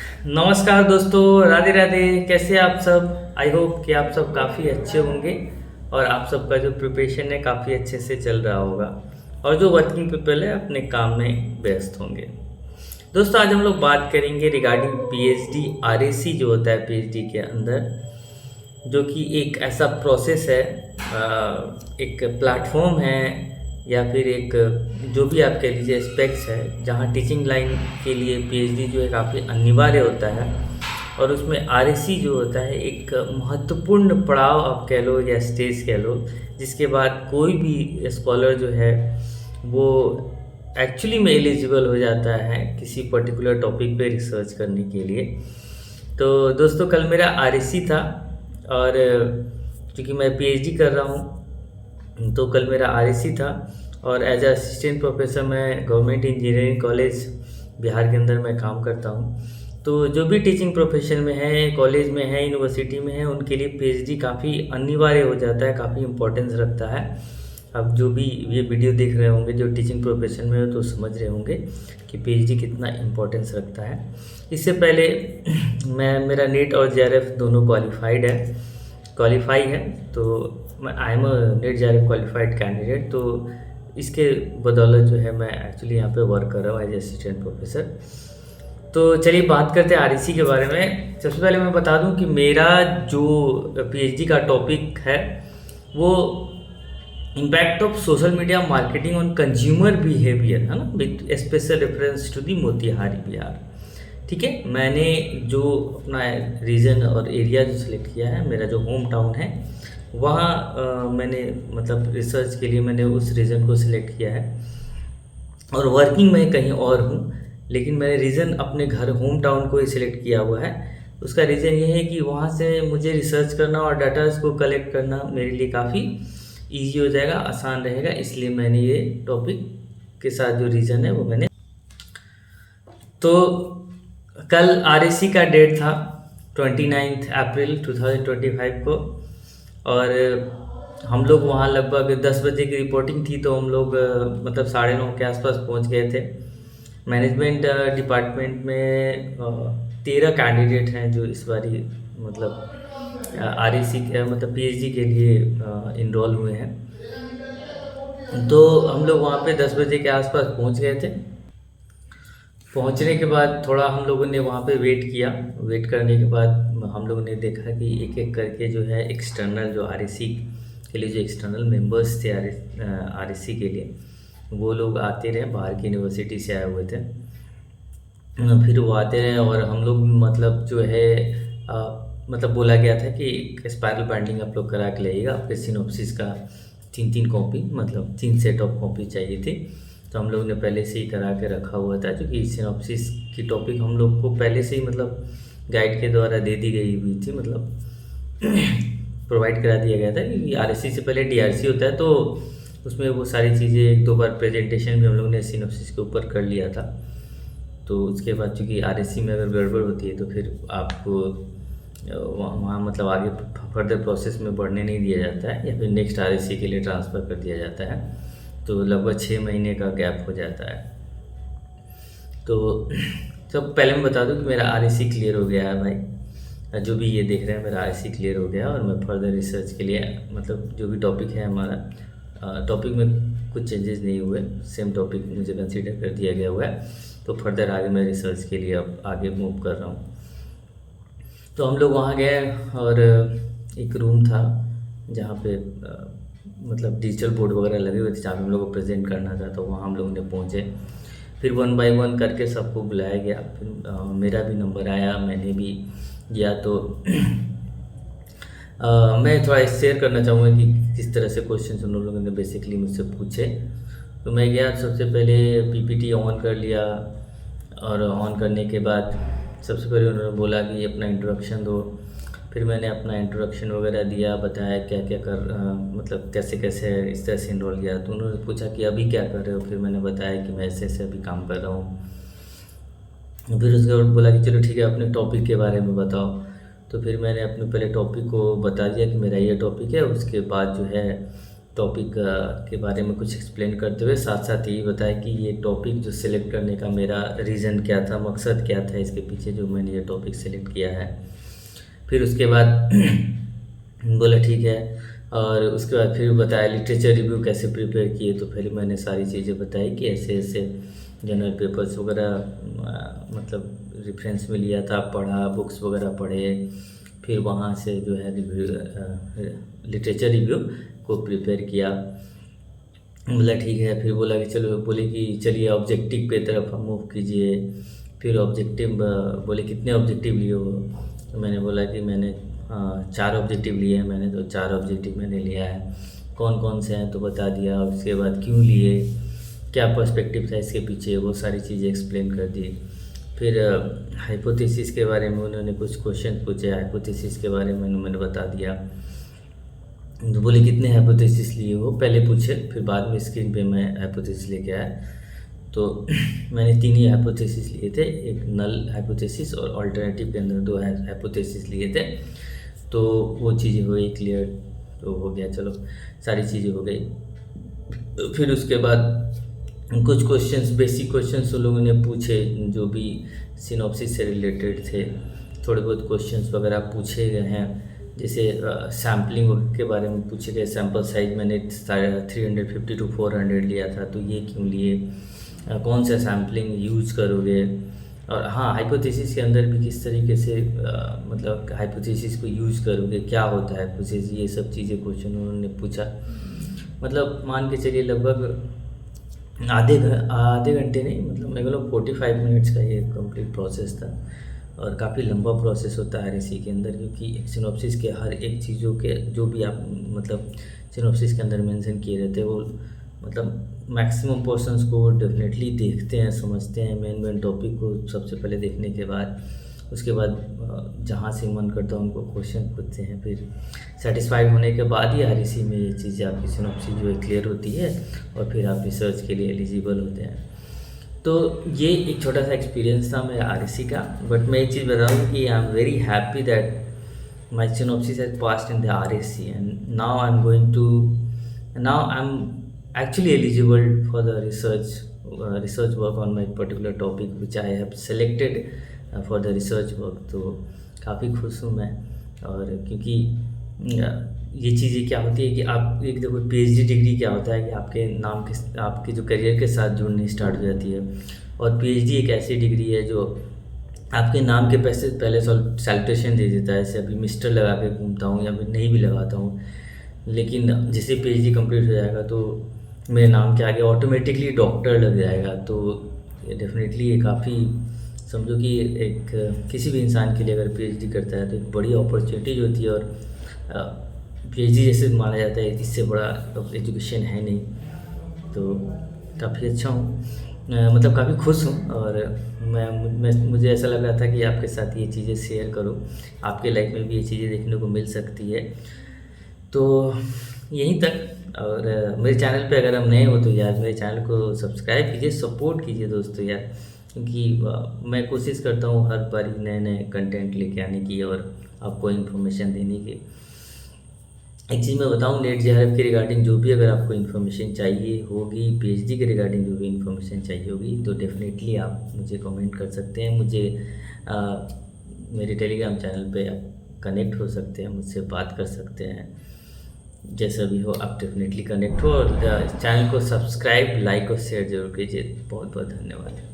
नमस्कार दोस्तों, राधे राधे। कैसे आप सब? आई होप कि आप सब काफ़ी अच्छे होंगे और आप सबका जो प्रिपरेशन है काफ़ी अच्छे से चल रहा होगा और जो वर्किंग पीपल है अपने काम में व्यस्त होंगे। दोस्तों, आज हम लोग बात करेंगे रिगार्डिंग पीएचडी आरएसी जो होता है पीएचडी के अंदर, जो कि एक ऐसा प्रोसेस है, एक प्लेटफॉर्म है या फिर एक जो भी आप कह लीजिए एस्पेक्ट्स है, जहाँ टीचिंग लाइन के लिए पीएचडी जो है काफ़ी अनिवार्य होता है। और उसमें आरएसी जो होता है एक महत्वपूर्ण पड़ाव आप कह लो या स्टेज कह लो, जिसके बाद कोई भी स्कॉलर जो है वो एक्चुअली में एलिजिबल हो जाता है किसी पर्टिकुलर टॉपिक पे रिसर्च करने के लिए। तो दोस्तों, कल मेरा आरएसी था और क्योंकि मैं पीएचडी कर रहा हूँ तो कल मेरा आरएसी था और एज असिस्टेंट प्रोफेसर मैं गवर्नमेंट इंजीनियरिंग कॉलेज बिहार के अंदर मैं काम करता हूँ। तो जो भी टीचिंग प्रोफेशन में है, कॉलेज में है, यूनिवर्सिटी में है, उनके लिए पीएचडी काफ़ी अनिवार्य हो जाता है, काफ़ी इम्पोर्टेंस रखता है। अब जो भी ये वीडियो देख रहे होंगे जो टीचिंग प्रोफेशन में हो तो समझ रहे होंगे कि पीएचडी कितना इम्पोर्टेंस रखता है। इससे पहले मेरा नीट और जेआरएफ दोनों क्वालिफाई है। तो मैं I am a NEET JRF qualified candidate. तो इसके बदौलत जो है मैं एक्चुअली यहाँ पे वर्क कर रहा हूँ एज असिस्टेंट प्रोफेसर। तो चलिए बात करते हैं आरईसी के बारे में। सबसे पहले मैं बता दूं कि मेरा जो पीएचडी का टॉपिक है वो impact of social media marketing on consumer behaviour है ना, with special reference to the Motihari Bihar. ठीक है, मैंने जो अपना रीजन और एरिया जो सिलेक्ट किया है, मेरा जो होम टाउन है वहाँ मैंने मतलब रिसर्च के लिए मैंने उस रीजन को सिलेक्ट किया है और वर्किंग में कहीं और हूँ, लेकिन मैंने रीज़न अपने घर होम टाउन को ही सिलेक्ट किया हुआ है। उसका रीज़न ये है कि वहाँ से मुझे रिसर्च करना और डाटाज को कलेक्ट करना मेरे लिए काफ़ी इजी हो जाएगा, आसान रहेगा, इसलिए मैंने ये टॉपिक के साथ जो रीज़न है वो मैंने। तो कल आरएसी का डेट था 29 अप्रैल 2025 को और हम लोग वहाँ लगभग 10 बजे की रिपोर्टिंग थी, तो हम लोग मतलब 9:30 के आसपास पहुँच गए थे। मैनेजमेंट डिपार्टमेंट में 13 कैंडिडेट हैं जो इस बारी मतलब आरईसी मतलब पीएचडी के लिए इनरोल हुए हैं। तो हम लोग वहाँ पे 10 बजे के आसपास पहुँच गए थे। पहुँचने के बाद थोड़ा हम लोगों ने वहाँ पे वेट किया। वेट करने के बाद हम लोगों ने देखा कि एक एक करके जो है एक्सटर्नल जो आरईसी के लिए जो एक्सटर्नल मेंबर्स थे आरईसी के लिए, वो लोग आते रहे, बाहर की यूनिवर्सिटी से आए हुए थे। फिर वो आते रहे और हम लोग मतलब जो है मतलब बोला गया था कि एक स्पायरल बाइंडिंग आप लोग करा के लाइएगा, आपके सिनॉप्सिस का 3-3 कॉपी मतलब 3 सेट ऑफ कॉपी चाहिए थी। तो हम लोग ने पहले से ही करा के रखा हुआ था, क्योंकि सिनॉप्सिस की टॉपिक हम लोग को पहले से ही मतलब गाइड के द्वारा दे दी गई हुई थी, मतलब प्रोवाइड करा दिया गया था कि आरएससी से पहले डीआरसी होता है, तो उसमें वो सारी चीज़ें एक दो बार प्रेजेंटेशन भी हम लोग ने सिनॉप्सिस के ऊपर कर लिया था। तो उसके बाद चूँकि आरएससी में अगर गड़बड़ होती है तो फिर आपको वहाँ मतलब आगे फर्दर प्रोसेस में बढ़ने नहीं दिया जाता है या फिर नेक्स्ट आरएससी के लिए ट्रांसफ़र कर दिया जाता है। तो लगभग 6 महीने का गैप हो जाता है। तो सब पहले मैं बता दूं कि मेरा आरएससी क्लियर हो गया है भाई। जो भी ये देख रहे हैं, मेरा आरएससी क्लियर हो गया और मैं फर्दर रिसर्च के लिए मतलब जो भी टॉपिक है हमारा, टॉपिक में कुछ चेंजेस नहीं हुए, सेम टॉपिक मुझे कंसीडर कर दिया गया हुआ है। तो फर्दर आगे मैं रिसर्च के लिए अब आगे मूव कर रहा हूँ। तो हम लोग वहाँ गए और एक रूम था जहाँ पे मतलब डिजिटल बोर्ड वगैरह लगे हुए थे जहाँ पे हम लोग को प्रेजेंट करना था। तो वहाँ हम लोग ने पहुँचे, फिर 1 बाय 1 करके सबको बुलाया गया। फिर मेरा भी नंबर आया, मैंने भी गया। तो मैं थोड़ा शेयर करना चाहूँगा कि किस तरह से क्वेश्चन उन लोगों ने बेसिकली मुझसे पूछे। तो मैं गया, सबसे पहले पीपीटी ऑन कर लिया और ऑन करने के बाद सबसे पहले उन्होंने बोला कि अपना इंट्रोडक्शन दो। फिर मैंने अपना इंट्रोडक्शन वगैरह दिया, बताया क्या क्या मतलब कैसे कैसे इस तरह से इनरोल किया। तो उन्होंने पूछा कि अभी क्या कर रहे हो, फिर मैंने बताया कि मैं ऐसे ऐसे अभी काम कर रहा हूँ। फिर उसके बाद बोला कि चलो ठीक है, अपने टॉपिक के बारे में बताओ। तो फिर मैंने अपने पहले टॉपिक को बता दिया कि मेरा ये टॉपिक है। उसके बाद जो है टॉपिक के बारे में कुछ एक्सप्लेन करते हुए साथ साथ यही बताया कि ये टॉपिक जो सिलेक्ट करने का मेरा रीज़न क्या था, मकसद क्या था इसके पीछे जो मैंने ये टॉपिक सिलेक्ट किया है। फिर उसके बाद बोला ठीक है, और उसके बाद फिर बताया लिटरेचर रिव्यू कैसे प्रिपेयर किए। तो फिर मैंने सारी चीज़ें बताई कि ऐसे ऐसे जनरल पेपर्स वगैरह मतलब रेफरेंस में लिया था, पढ़ा, बुक्स वगैरह पढ़े, फिर वहाँ से जो है रिव्यू लिटरेचर रिव्यू को प्रिपेयर किया। बोला ठीक है। फिर बोला कि बोले कि चलिए ऑब्जेक्टिव पे तरफ मूव कीजिए। फिर ऑब्जेक्टिव बोले कितने ऑब्जेक्टिव लिए हो। तो मैंने बोला कि मैंने 4 ऑब्जेक्टिव लिए हैं मैंने, तो 4 ऑब्जेक्टिव मैंने लिया है। कौन कौन से हैं तो बता दिया, और उसके बाद क्यों लिए, क्या पर्सपेक्टिव था इसके पीछे, वो सारी चीज़ें एक्सप्लेन कर दी। फिर हाइपोथेसिस के बारे में उन्होंने कुछ क्वेश्चन पूछे, हाइपोथेसिस के बारे में मैंने बता दिया। तो बोले कितने हाइपोथेसिस लिए हो, पहले पूछे, फिर बाद में स्क्रीन पे मैं हाइपोथेसिस लेके आया। तो मैंने 3 ही हाइपोथेसिस लिए थे, एक नल हाइपोथेसिस और अल्टरनेटिव के अंदर 2 हाइपोथेसिस लिए थे। तो वो चीज़ें हो गई क्लियर, तो हो गया, चलो सारी चीज़ें हो गई। फिर उसके बाद कुछ क्वेश्चंस, बेसिक क्वेश्चंस उन लोगों ने पूछे जो भी सिनॉप्सिस से रिलेटेड थे। थोड़े बहुत क्वेश्चंस वगैरह पूछे गए हैं, जैसे सैम्पलिंग के बारे में पूछे गए। सैम्पल साइज मैंने 350 to 400 लिया था, तो ये क्यों लिए, कौन सा सैम्पलिंग यूज़ करोगे, और हाँ हाइपोथेसिस के अंदर भी किस तरीके से मतलब हाइपोथेसिस को यूज़ करोगे, क्या होता है हाइपोथेसिस, ये सब चीज़ें क्वेश्चन उन्होंने पूछा। मतलब मान के चलिए लगभग आधे घंटे नहीं, मतलब मेरे को 45 मिनट्स का ये कंप्लीट प्रोसेस था। और काफ़ी लंबा प्रोसेस होता है आरएसी के अंदर, क्योंकि सिनॉप्सिस के हर एक चीज़ों के जो भी आप मतलब सिनॉप्सिस के अंदर मेंशन किए रहते हैं, वो मतलब मैक्सिमम पर्सन्स को डेफिनेटली देखते हैं, समझते हैं मेन टॉपिक को सबसे पहले देखने के बाद। उसके बाद जहाँ से मन करता है उनको क्वेश्चन पूछते हैं, फिर सेटिस्फाइड होने के बाद ही आरएसी में ये चीज़ें आपकी सिनॉप्सिस जो है क्लियर होती है, और फिर आप रिसर्च के लिए एलिजिबल होते हैं। तो ये एक छोटा सा एक्सपीरियंस था मेरा आरएसी का। बट मैं एक चीज़ बताऊँ कि I am very happy that my synopsis has passed in the RAC, and now I am actually eligible for the research work on my particular topic which I have selected for the research work। तो काफ़ी खुश हूँ मैं। और क्योंकि ये चीज़ें क्या होती है कि आप एक देखो पीएचडी डिग्री क्या होता है कि आपके नाम के आपके जो करियर के साथ जुड़नी स्टार्ट हो जाती है। और पीएचडी एक ऐसी डिग्री है जो आपके नाम के पहले सैल्यूटेशन दे देता है। जैसे अभी मिस्टर लगा के घूमता हूँ या फिर नहीं भी लगाता हूँ, लेकिन जैसे पीएचडी कंप्लीट हो जाएगा तो मेरे नाम के आगे ऑटोमेटिकली डॉक्टर लग जाएगा। तो डेफिनेटली ये काफ़ी समझो कि एक किसी भी इंसान के लिए अगर पीएचडी करता है तो एक बड़ी अपॉर्चुनिटीज होती है। और पीएचडी जैसे माना जाता है इससे बड़ा एजुकेशन है नहीं। तो काफ़ी अच्छा हूँ, मतलब काफ़ी खुश हूँ। और मुझे ऐसा लग रहा था कि आपके साथ ये चीज़ें शेयर करूँ, आपके लाइफ में भी ये चीज़ें देखने को मिल सकती है। तो यहीं तक। और मेरे चैनल पे अगर हम नए हो तो यार मेरे चैनल को सब्सक्राइब कीजिए, सपोर्ट कीजिए दोस्तों यार, क्योंकि मैं कोशिश करता हूँ हर बार नए नए कंटेंट लेके आने की और आपको इन्फॉर्मेशन देने की। एक चीज़ मैं बताऊँ, नेट जेआरएफ के रिगार्डिंग जो भी अगर आपको इन्फॉर्मेशन चाहिए होगी, पीएचडी के रिगार्डिंग जो भी इन्फॉर्मेशन चाहिए होगी, तो डेफिनेटली आप मुझे कमेंट कर सकते हैं। मुझे मेरे टेलीग्राम चैनल पे आप कनेक्ट हो सकते हैं, मुझसे बात कर सकते हैं। जैसा भी हो आप डेफिनेटली कनेक्ट हो, और चैनल को सब्सक्राइब, लाइक और शेयर जरूर कीजिए। बहुत बहुत धन्यवाद।